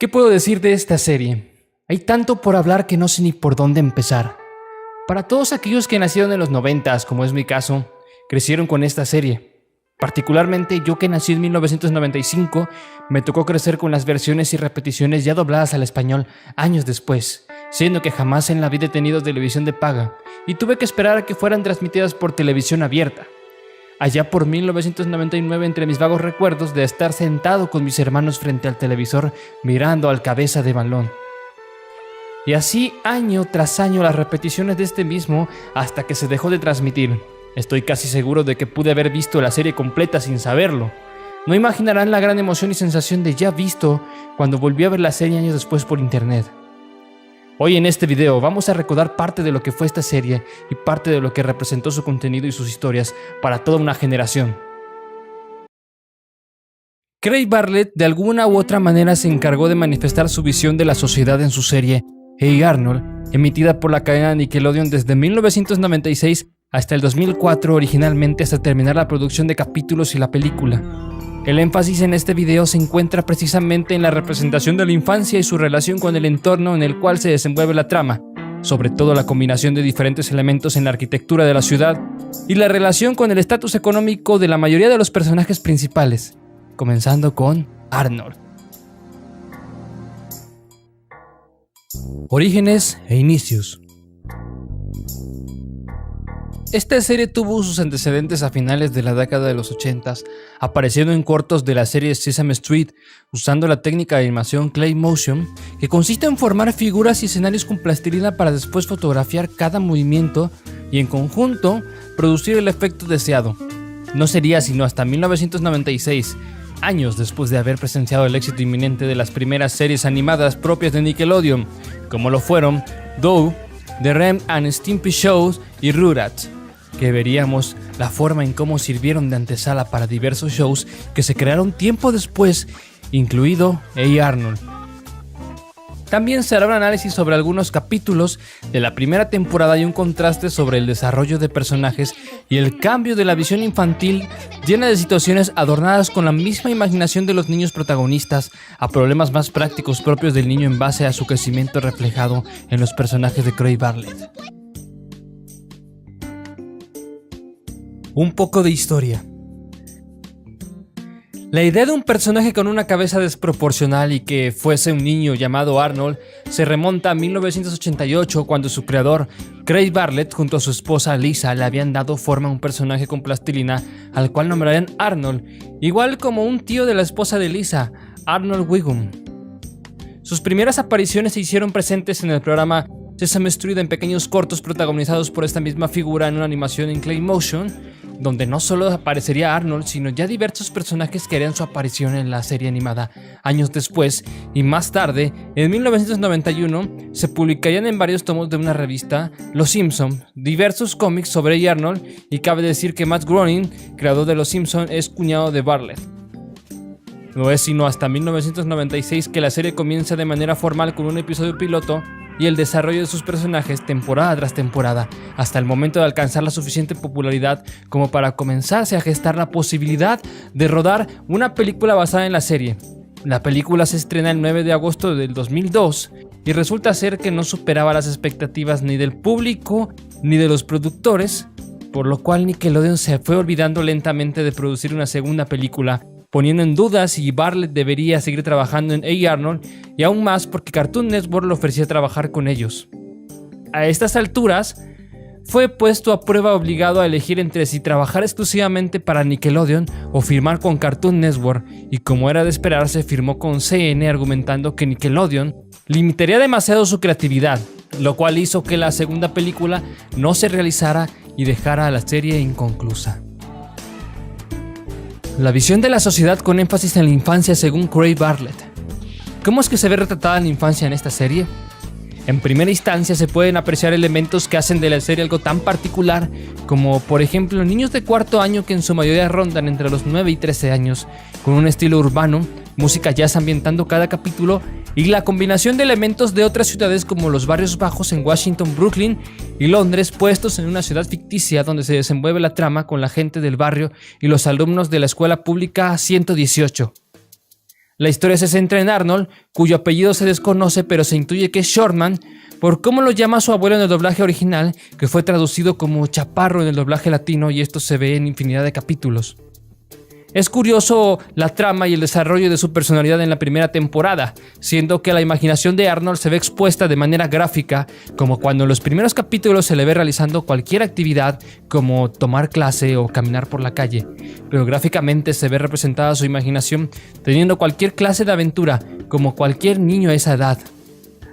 ¿Qué puedo decir de esta serie? Hay tanto por hablar que no sé ni por dónde empezar. Para todos aquellos que nacieron en los 90s, como es mi caso, crecieron con esta serie. Particularmente yo, que nací en 1995, me tocó crecer con las versiones y repeticiones ya dobladas al español años después, siendo que jamás en la vida he tenido televisión de paga y tuve que esperar a que fueran transmitidas por televisión abierta. Allá por 1999, entre mis vagos recuerdos de estar sentado con mis hermanos frente al televisor mirando al Cabeza de Balón. Y así año tras año las repeticiones de este mismo hasta que se dejó de transmitir. Estoy casi seguro de que pude haber visto la serie completa sin saberlo. No imaginarán la gran emoción y sensación de ya visto cuando volví a ver la serie años después por internet. Hoy en este video vamos a recordar parte de lo que fue esta serie y parte de lo que representó su contenido y sus historias para toda una generación. Craig Bartlett de alguna u otra manera se encargó de manifestar su visión de la sociedad en su serie Hey Arnold, emitida por la cadena Nickelodeon desde 1996 hasta el 2004, originalmente hasta terminar la producción de capítulos y la película. El énfasis en este video se encuentra precisamente en la representación de la infancia y su relación con el entorno en el cual se desenvuelve la trama, sobre todo la combinación de diferentes elementos en la arquitectura de la ciudad y la relación con el estatus económico de la mayoría de los personajes principales, comenzando con Arnold. Orígenes e inicios. Esta serie tuvo sus antecedentes a finales de la década de los 80s, apareciendo en cortos de la serie Sesame Street, usando la técnica de animación Clay Motion, que consiste en formar figuras y escenarios con plastilina para después fotografiar cada movimiento y en conjunto producir el efecto deseado. No sería sino hasta 1996, años después de haber presenciado el éxito inminente de las primeras series animadas propias de Nickelodeon, como lo fueron Doug, The Ren and Stimpy Shows y Rugrats, que veríamos la forma en cómo sirvieron de antesala para diversos shows que se crearon tiempo después, incluido Hey Arnold. También se hará un análisis sobre algunos capítulos de la primera temporada y un contraste sobre el desarrollo de personajes y el cambio de la visión infantil llena de situaciones adornadas con la misma imaginación de los niños protagonistas a problemas más prácticos propios del niño en base a su crecimiento reflejado en los personajes de Craig Bartlett. Un poco de historia. La idea de un personaje con una cabeza desproporcional y que fuese un niño llamado Arnold se remonta a 1988, cuando su creador, Craig Bartlett, junto a su esposa Lisa, le habían dado forma a un personaje con plastilina al cual nombrarían Arnold, igual como un tío de la esposa de Lisa, Arnold Wiggum. Sus primeras apariciones se hicieron presentes en el programa Sesame Street en pequeños cortos protagonizados por esta misma figura en una animación en Clay Motion, donde no solo aparecería Arnold, sino ya diversos personajes que harían su aparición en la serie animada años después, y más tarde, en 1991, se publicarían en varios tomos de una revista, Los Simpson, diversos cómics sobre Arnold, y cabe decir que Matt Groening, creador de Los Simpson, es cuñado de Bartlett. No es sino hasta 1996 que la serie comienza de manera formal con un episodio piloto y el desarrollo de sus personajes temporada tras temporada, hasta el momento de alcanzar la suficiente popularidad como para comenzarse a gestar la posibilidad de rodar una película basada en la serie. La película se estrena el 9 de agosto del 2002 y resulta ser que no superaba las expectativas ni del público ni de los productores, por lo cual Nickelodeon se fue olvidando lentamente de producir una segunda película, poniendo en duda si Bartlett debería seguir trabajando en Hey Arnold, y aún más porque Cartoon Network le ofrecía trabajar con ellos. A estas alturas, fue puesto a prueba obligado a elegir entre si trabajar exclusivamente para Nickelodeon o firmar con Cartoon Network, y como era de esperarse, firmó con CN argumentando que Nickelodeon limitaría demasiado su creatividad, lo cual hizo que la segunda película no se realizara y dejara a la serie inconclusa. La visión de la sociedad con énfasis en la infancia según Craig Bartlett. ¿Cómo es que se ve retratada la infancia en esta serie? En primera instancia se pueden apreciar elementos que hacen de la serie algo tan particular como, por ejemplo, niños de cuarto año que en su mayoría rondan entre los 9 y 13 años, con un estilo urbano, música jazz ambientando cada capítulo y la combinación de elementos de otras ciudades como los barrios bajos en Washington, Brooklyn y Londres, puestos en una ciudad ficticia donde se desenvuelve la trama con la gente del barrio y los alumnos de la escuela pública 118. La historia se centra en Arnold, cuyo apellido se desconoce pero se intuye que es Shortman, por cómo lo llama su abuelo en el doblaje original, que fue traducido como Chaparro en el doblaje latino, y esto se ve en infinidad de capítulos. Es curioso la trama y el desarrollo de su personalidad en la primera temporada, siendo que la imaginación de Arnold se ve expuesta de manera gráfica, como cuando en los primeros capítulos se le ve realizando cualquier actividad como tomar clase o caminar por la calle, pero gráficamente se ve representada su imaginación teniendo cualquier clase de aventura como cualquier niño a esa edad,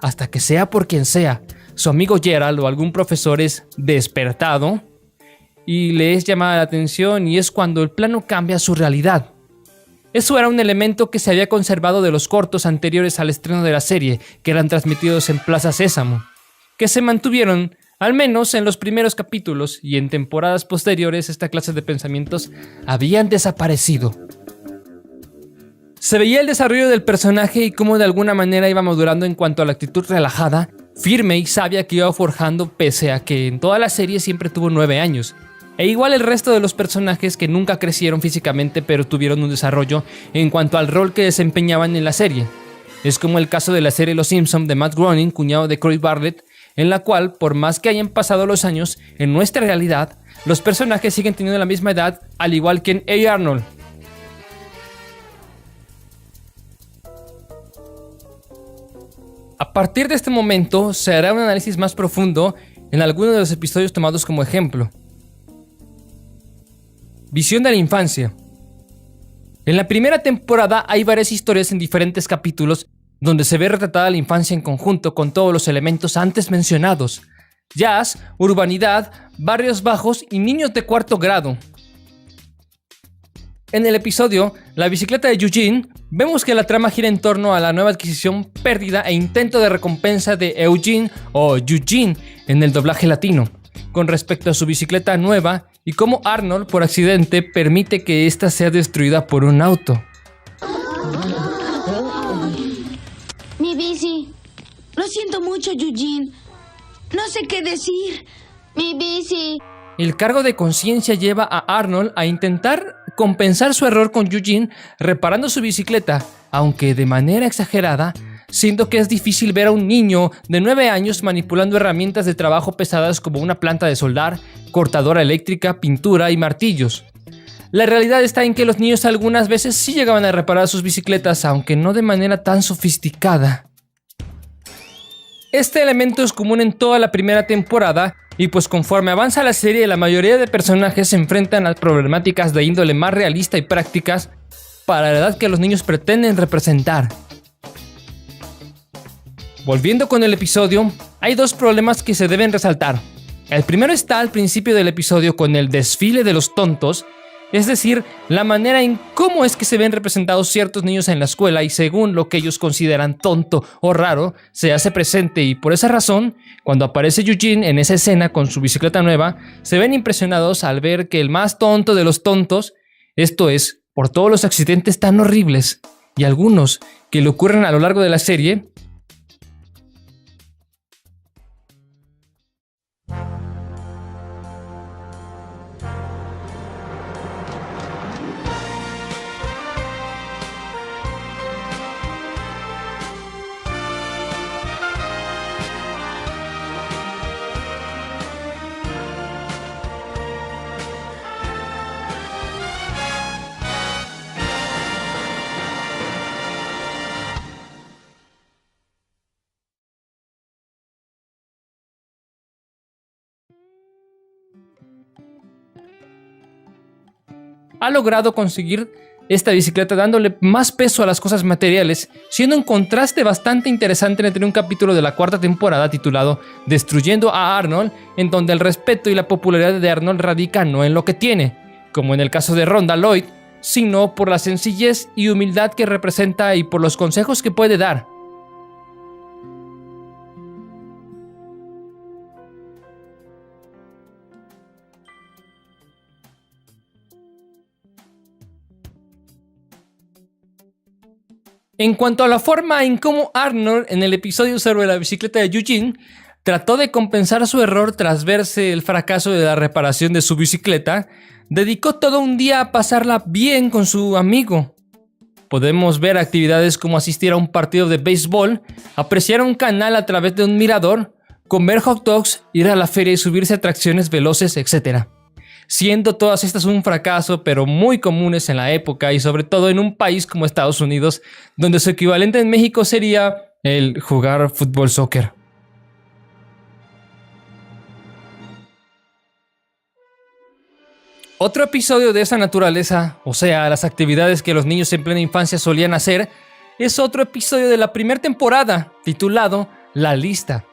hasta que sea por quien sea, su amigo Gerald o algún profesor es despertado y le es llamada la atención, y es cuando el plano cambia a su realidad. Eso era un elemento que se había conservado de los cortos anteriores al estreno de la serie, que eran transmitidos en Plaza Sésamo, que se mantuvieron al menos en los primeros capítulos, y en temporadas posteriores esta clase de pensamientos habían desaparecido. Se veía el desarrollo del personaje y cómo de alguna manera iba madurando en cuanto a la actitud relajada, firme y sabia que iba forjando, pese a que en toda la serie siempre tuvo 9 años. E igual el resto de los personajes que nunca crecieron físicamente pero tuvieron un desarrollo en cuanto al rol que desempeñaban en la serie. Es como el caso de la serie Los Simpson de Matt Groening, cuñado de Craig Bartlett, en la cual, por más que hayan pasado los años, en nuestra realidad, los personajes siguen teniendo la misma edad, al igual que en Hey Arnold. A partir de este momento, se hará un análisis más profundo en algunos de los episodios tomados como ejemplo. Visión de la infancia. En la primera temporada hay varias historias en diferentes capítulos donde se ve retratada la infancia en conjunto con todos los elementos antes mencionados: jazz, urbanidad, barrios bajos y niños de cuarto grado. En el episodio La bicicleta de Eugene, vemos que la trama gira en torno a la nueva adquisición, pérdida e intento de recompensa de Eugene o Eugene en el doblaje latino, con respecto a su bicicleta nueva y cómo Arnold, por accidente, permite que ésta sea destruida por un auto. Mi bici. Lo siento mucho, Eugene. No sé qué decir. Mi bici. El cargo de conciencia lleva a Arnold a intentar compensar su error con Eugene reparando su bicicleta, aunque de manera exagerada, siendo que es difícil ver a un niño de 9 años manipulando herramientas de trabajo pesadas como una planta de soldar, cortadora eléctrica, pintura y martillos. La realidad está en que los niños algunas veces sí llegaban a reparar sus bicicletas, aunque no de manera tan sofisticada. Este elemento es común en toda la primera temporada, y pues conforme avanza la serie, la mayoría de personajes se enfrentan a problemáticas de índole más realista y prácticas para la edad que los niños pretenden representar. Volviendo con el episodio, hay dos problemas que se deben resaltar. El primero está al principio del episodio con el desfile de los tontos, es decir, la manera en cómo es que se ven representados ciertos niños en la escuela y según lo que ellos consideran tonto o raro, se hace presente, y por esa razón, cuando aparece Eugene en esa escena con su bicicleta nueva, se ven impresionados al ver que el más tonto de los tontos, esto es, por todos los accidentes tan horribles y algunos que le ocurren a lo largo de la serie, ha logrado conseguir esta bicicleta dándole más peso a las cosas materiales, siendo un contraste bastante interesante entre un capítulo de la cuarta temporada titulado Destruyendo a Arnold, en donde el respeto y la popularidad de Arnold radica no en lo que tiene, como en el caso de Rhonda Lloyd, sino por la sencillez y humildad que representa y por los consejos que puede dar. En cuanto a la forma en cómo Arnold, en el episodio sobre la bicicleta de Eugene, trató de compensar su error tras verse el fracaso de la reparación de su bicicleta, dedicó todo un día a pasarla bien con su amigo. podemos ver actividades como asistir a un partido de béisbol, apreciar un canal a través de un mirador, comer hot dogs, ir a la feria y subirse a atracciones veloces, etc. Siendo todas estas un fracaso, pero muy comunes en la época y sobre todo en un país como Estados Unidos, donde su equivalente en México sería el jugar fútbol soccer. Otro episodio de esa naturaleza, o sea, las actividades que los niños en plena infancia solían hacer, es otro episodio de la primera temporada, titulado La Lista,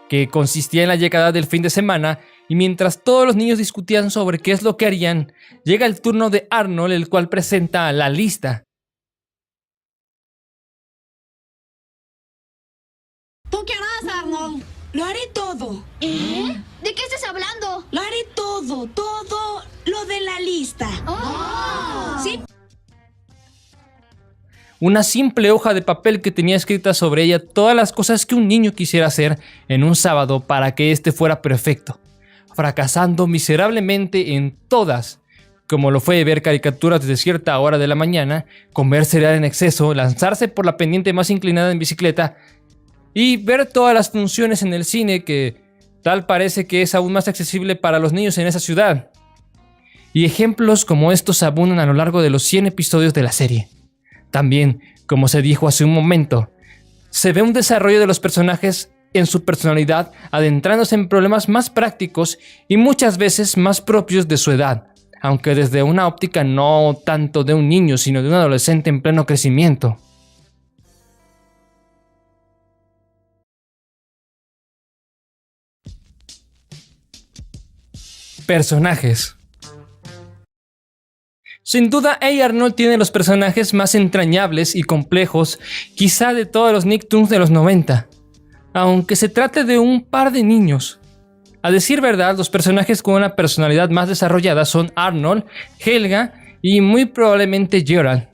que consistía en la llegada del fin de semana y mientras todos los niños discutían sobre qué es lo que harían, llega el turno de Arnold, el cual presenta la lista. ¿Tú qué harás, Arnold? Lo haré todo. ¿Eh? ¿De qué estás hablando? Lo haré todo lo de la lista. ¡Oh! ¿Sí? Una simple hoja de papel que tenía escritas sobre ella todas las cosas que un niño quisiera hacer en un sábado para que este fuera perfecto, fracasando miserablemente en todas, como lo fue ver caricaturas desde cierta hora de la mañana, comer cereal en exceso, lanzarse por la pendiente más inclinada en bicicleta y ver todas las funciones en el cine que tal parece que es aún más accesible para los niños en esa ciudad. Y ejemplos como estos abundan a lo largo de los 100 episodios de la serie. También, como se dijo hace un momento, se ve un desarrollo de los personajes en su personalidad, adentrándose en problemas más prácticos y muchas veces más propios de su edad, aunque desde una óptica no tanto de un niño, sino de un adolescente en pleno crecimiento. Personajes. Sin duda, Arnold tiene los personajes más entrañables y complejos, quizá de todos los Nicktoons de los 90, aunque se trate de un par de niños. A decir verdad, los personajes con una personalidad más desarrollada son Arnold, Helga y muy probablemente Gerald.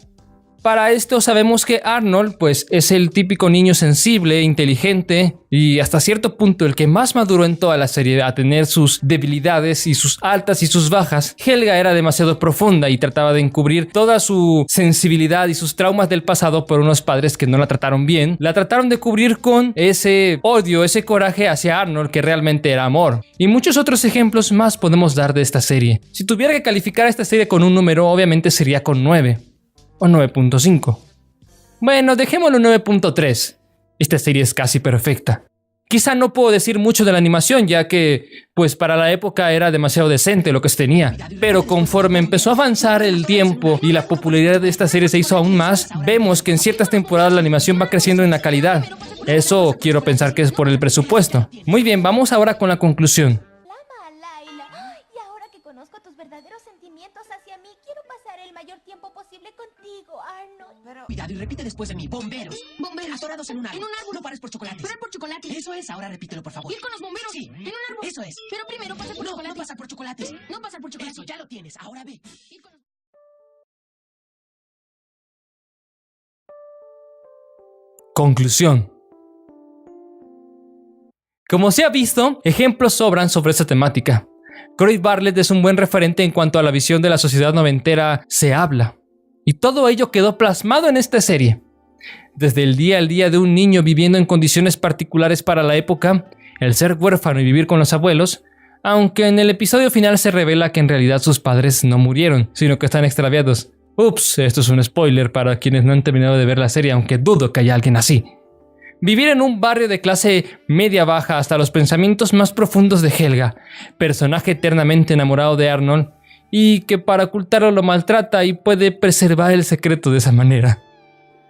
Para esto sabemos que Arnold pues es el típico niño sensible, inteligente y hasta cierto punto el que más maduró en toda la serie a tener sus debilidades y sus altas y sus bajas. Helga era demasiado profunda y trataba de encubrir toda su sensibilidad y sus traumas del pasado por unos padres que no la trataron bien. La trataron de cubrir con ese odio, ese coraje hacia Arnold que realmente era amor. Y muchos otros ejemplos más podemos dar de esta serie. Si tuviera que calificar a esta serie con un número, obviamente sería con 9. O 9.5. Bueno, dejémoslo 9.3. Esta serie es casi perfecta. Quizá no puedo decir mucho de la animación, ya que, pues para la época era demasiado decente lo que se tenía. Pero conforme empezó a avanzar el tiempo y la popularidad de esta serie se hizo aún más, vemos que en ciertas temporadas la animación va creciendo en la calidad. Eso quiero pensar que es por el presupuesto. Muy bien, vamos ahora con la conclusión. Y ahora que conozco tus verdaderos sentimientos hacia mí, quiero pasar el mayor tiempo posible contigo, Arnold. Pero... Cuidado y repite después de mí. Bomberos. Bomberos. Atorados en un árbol. En un árbol. No pares por chocolates. Parar por chocolates. Eso es. Ahora repítelo, por favor. Ir con los bomberos. Sí. En un árbol. Eso es. Pero primero pasar por chocolates. No pasar por chocolates. No pasar por chocolates. Eso, ya lo tienes. Ahora ve. Ir con los... Conclusión. Como se ha visto, ejemplos sobran sobre esta temática. Craig Bartlett es un buen referente en cuanto a la visión de la sociedad noventera se habla. Y todo ello quedó plasmado en esta serie. Desde el día al día de un niño viviendo en condiciones particulares para la época, el ser huérfano y vivir con los abuelos, aunque en el episodio final se revela que en realidad sus padres no murieron, sino que están extraviados. Ups, esto es un spoiler para quienes no han terminado de ver la serie, aunque dudo que haya alguien así. Vivir en un barrio de clase media-baja hasta los pensamientos más profundos de Helga, personaje eternamente enamorado de Arnold, y que para ocultarlo lo maltrata y puede preservar el secreto de esa manera.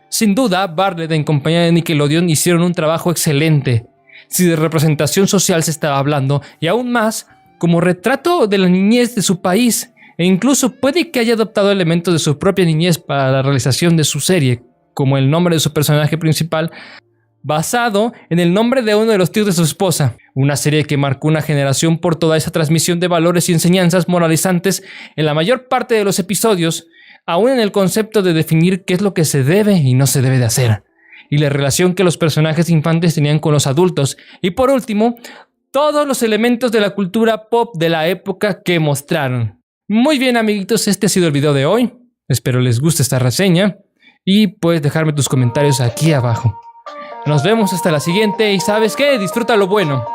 Sin duda, Bartlett en compañía de Nickelodeon hicieron un trabajo excelente, si de representación social se estaba hablando, y aún más, como retrato de la niñez de su país, e incluso puede que haya adoptado elementos de su propia niñez para la realización de su serie, como el nombre de su personaje principal, basado en el nombre de uno de los tíos de su esposa, una serie que marcó una generación por toda esa transmisión de valores y enseñanzas moralizantes en la mayor parte de los episodios, aún en el concepto de definir qué es lo que se debe y no se debe de hacer, y la relación que los personajes infantes tenían con los adultos, y por último, todos los elementos de la cultura pop de la época que mostraron. Muy bien amiguitos, este ha sido el video de hoy, espero les guste esta reseña. y puedes dejarme tus comentarios aquí abajo. Nos vemos hasta la siguiente y ¿sabes qué? Disfruta lo bueno.